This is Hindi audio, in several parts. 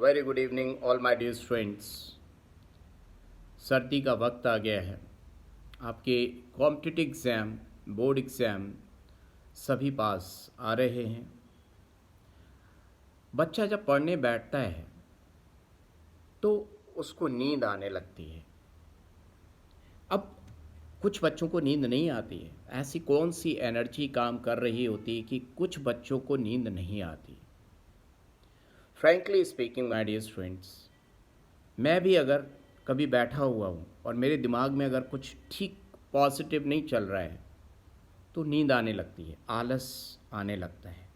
Very good evening all my dear students. सर्दी का वक्त आ गया है। आपके कॉम्पिटिटिव एग्ज़ाम, बोर्ड एग्ज़ाम सभी पास आ रहे हैं। बच्चा जब पढ़ने बैठता है तो उसको नींद आने लगती है। अब कुछ बच्चों को नींद नहीं आती है। ऐसी कौन सी एनर्जी काम कर रही होती है कि कुछ बच्चों को नींद नहीं आती। Frankly speaking my dear students, मैं भी अगर कभी बैठा हुआ हूँ और मेरे दिमाग में अगर कुछ ठीक पॉजिटिव नहीं चल रहा है तो नींद आने लगती है, आलस आने लगता है।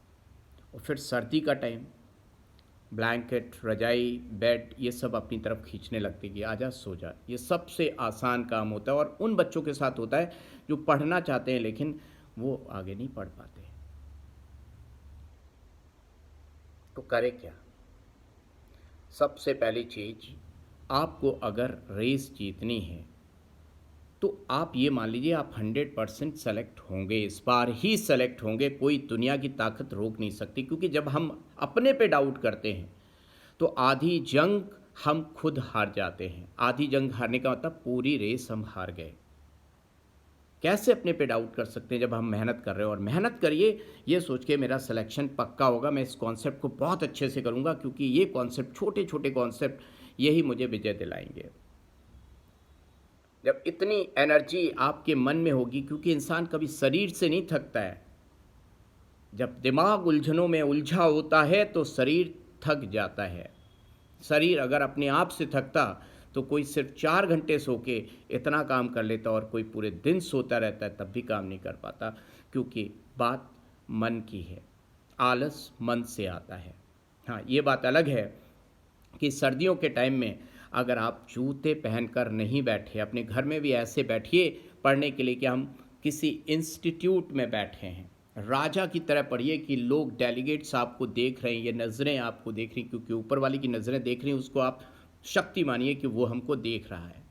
और फिर सर्दी का टाइम, ब्लैंकेट, रजाई, बेड ये सब अपनी तरफ खींचने लगती है कि आजा सो जा। ये सबसे आसान काम होता है और उन बच्चों के साथ होता है जो पढ़ना चाहते हैं लेकिन वो आगे नहीं पढ़ पाते। तो करे क्या? सबसे पहली चीज़, आपको अगर रेस जीतनी है तो आप ये मान लीजिए आप 100% सेलेक्ट होंगे, इस बार ही सेलेक्ट होंगे। कोई दुनिया की ताकत रोक नहीं सकती, क्योंकि जब हम अपने पे डाउट करते हैं तो आधी जंग हम खुद हार जाते हैं। आधी जंग हारने का मतलब पूरी रेस हम हार गए। कैसे अपने पे डाउट कर सकते हैं जब हम मेहनत कर रहे हो? और मेहनत करिए ये सोच के मेरा सिलेक्शन पक्का होगा, मैं इस कॉन्सेप्ट को बहुत अच्छे से करूँगा, क्योंकि ये कॉन्सेप्ट, छोटे छोटे कॉन्सेप्ट, यही मुझे विजय दिलाएंगे। जब इतनी एनर्जी आपके मन में होगी, क्योंकि इंसान कभी शरीर से नहीं थकता है। जब दिमाग उलझनों में उलझा होता है तो शरीर थक जाता है। शरीर अगर अपने आप से थकता तो कोई सिर्फ 4 घंटे सो के इतना काम कर लेता, और कोई पूरे दिन सोता रहता है तब भी काम नहीं कर पाता, क्योंकि बात मन की है। आलस मन से आता है। हाँ, ये बात अलग है कि सर्दियों के टाइम में अगर आप जूते पहनकर नहीं बैठे, अपने घर में भी ऐसे बैठिए पढ़ने के लिए कि हम किसी इंस्टीट्यूट में बैठे हैं, राजा की तरह पढ़िए कि लोग, डेलीगेट्स आपको देख रहे हैं, ये नज़रें आपको देख रही, क्योंकि ऊपर वाली की नज़रें देख रही हैं, उसको आप शक्ति मानिए कि वो हमको देख रहा है।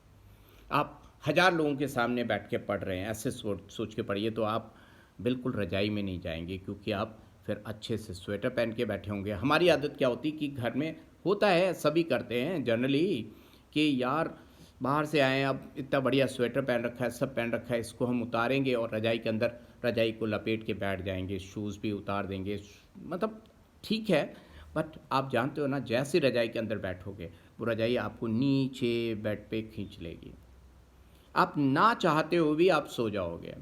आप 1000 लोगों के सामने बैठ के पढ़ रहे हैं, ऐसे सोच के पढ़िए तो आप बिल्कुल रजाई में नहीं जाएंगे, क्योंकि आप फिर अच्छे से स्वेटर पहन के बैठे होंगे। हमारी आदत क्या होती कि घर में होता है, सभी करते हैं जनरली, कि यार बाहर से आए हैं, अब इतना बढ़िया स्वेटर पहन रखा है, सब पहन रखा है, इसको हम उतारेंगे और रजाई के अंदर रजाई को लपेट के बैठ जाएंगे, शूज़ भी उतार देंगे। मतलब ठीक है, बट आप जानते हो ना, जैसे रजाई के अंदर बैठोगे वो रजाई आपको नीचे बेड पे खींच लेगी। आप ना चाहते हो भी आप सो जाओगे,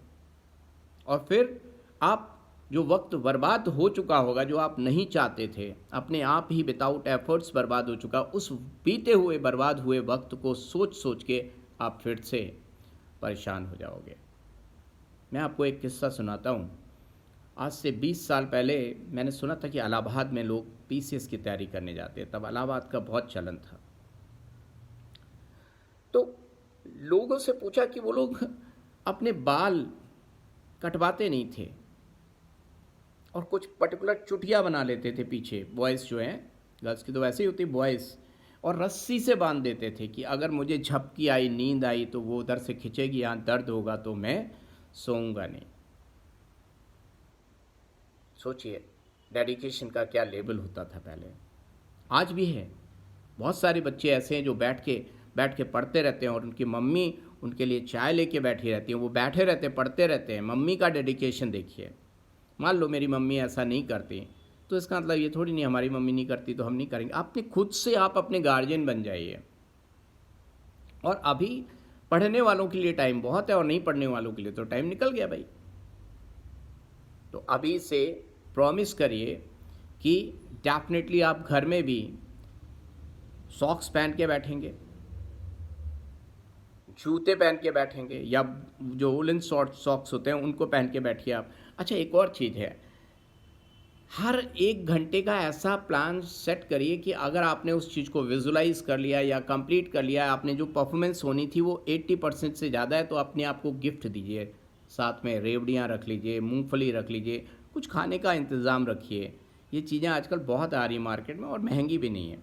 और फिर आप जो वक्त बर्बाद हो चुका होगा, जो आप नहीं चाहते थे, अपने आप ही विदाउट एफर्ट्स बर्बाद हो चुका, उस बीते हुए बर्बाद हुए वक्त को सोच सोच के आप फिर से परेशान हो जाओगे। मैं आपको एक किस्सा सुनाता हूँ। आज से 20 साल पहले मैंने सुना था कि इलाहाबाद में लोग पीसीएस की तैयारी करने जाते हैं। तब इलाहाबाद का बहुत चलन था। तो लोगों से पूछा कि वो लोग अपने बाल कटवाते नहीं थे और कुछ पर्टिकुलर चुटिया बना लेते थे पीछे। बॉयज़ जो हैं, गर्ल्स की तो वैसे ही होती, बॉयज़, और रस्सी से बांध देते थे कि अगर मुझे झपकी आई, नींद आई तो वो उधर से खिंचेगी, यहाँ दर्द होगा तो मैं सोऊंगा नहीं। सोचिए डेडिकेशन का क्या लेवल होता था पहले। आज भी है, बहुत सारे बच्चे ऐसे हैं जो बैठ के पढ़ते रहते हैं, और उनकी मम्मी उनके लिए चाय लेके बैठी रहती हैं, वो बैठे रहते हैं, पढ़ते रहते हैं। मम्मी का डेडिकेशन देखिए। मान लो मेरी मम्मी ऐसा नहीं करती तो इसका मतलब ये थोड़ी नहीं हमारी मम्मी नहीं करती तो हम नहीं करेंगे। आपने खुद से आप अपने गार्जियन बन जाइए। और अभी पढ़ने वालों के लिए टाइम बहुत है और नहीं पढ़ने वालों के लिए तो टाइम निकल गया भाई। तो अभी से प्रॉमिस करिए कि डेफिनेटली आप घर में भी सॉक्स पहन के बैठेंगे, जूते पहन के बैठेंगे, या जो वुलन शॉर्ट सॉक्स होते हैं उनको पहन के बैठिए आप। अच्छा, एक और चीज़ है, हर 1 घंटे का ऐसा प्लान सेट करिए कि अगर आपने उस चीज़ को विजुलाइज कर लिया या कंप्लीट कर लिया, आपने जो परफॉर्मेंस होनी थी वो 80% से ज़्यादा है, तो अपने आप को गिफ्ट दीजिए। साथ में रेवड़ियाँ रख लीजिए, मूंगफली रख लीजिए, कुछ खाने का इंतज़ाम रखिए। ये चीज़ें आजकल बहुत आ रही मार्केट में और महंगी भी नहीं है,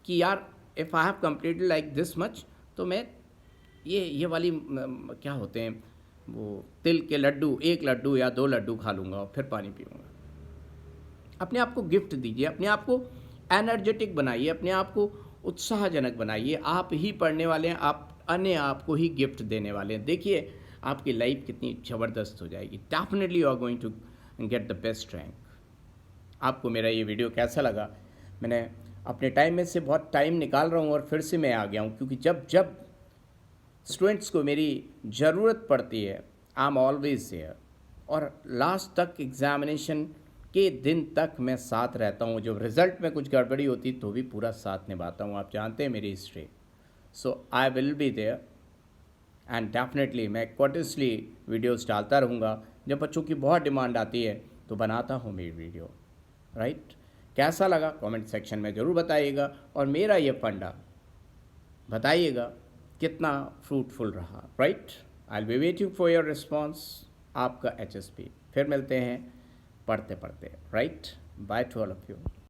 कि यार if I have completed like this much तो मैं ये वाली क्या होते हैं वो तिल के लड्डू, 1 लड्डू या 2 लड्डू खा लूँगा और फिर पानी पीऊँगा। अपने आप को गिफ्ट दीजिए, अपने आप को एनर्जेटिक बनाइए, अपने आप को उत्साहजनक बनाइए। आप ही पढ़ने वाले हैं, आप अन्य आपको ही गिफ्ट देने वाले हैं। देखिए आपकी लाइफ कितनी ज़बरदस्त हो जाएगी। Definitely you are going to get the best rank. आपको मेरा ये वीडियो कैसा लगा? मैंने अपने टाइम में से बहुत टाइम निकाल रहा हूँ और फिर से मैं आ गया हूँ, क्योंकि जब जब स्टूडेंट्स को मेरी ज़रूरत पड़ती है, आई एम ऑलवेज देयर। और लास्ट तक, एग्ज़ामिनेशन के दिन तक मैं साथ रहता हूँ। जब रिज़ल्ट में कुछ गड़बड़ी होती तो भी पूरा साथ निभाता हूँ। आप जानते हैं मेरी history. So I will be there and definitely मैं क्वार्टरली वीडियोस डालता रहूँगा। जब बच्चों की बहुत डिमांड आती है तो बनाता हूँ मेरी वीडियो, राइट? कैसा लगा कमेंट सेक्शन में ज़रूर बताइएगा, और मेरा ये फंडा बताइएगा कितना फ्रूटफुल रहा, right? I will be waiting for your response. आपका HSP। फिर मिलते हैं पढ़ते पढ़ते, right? By two all of you.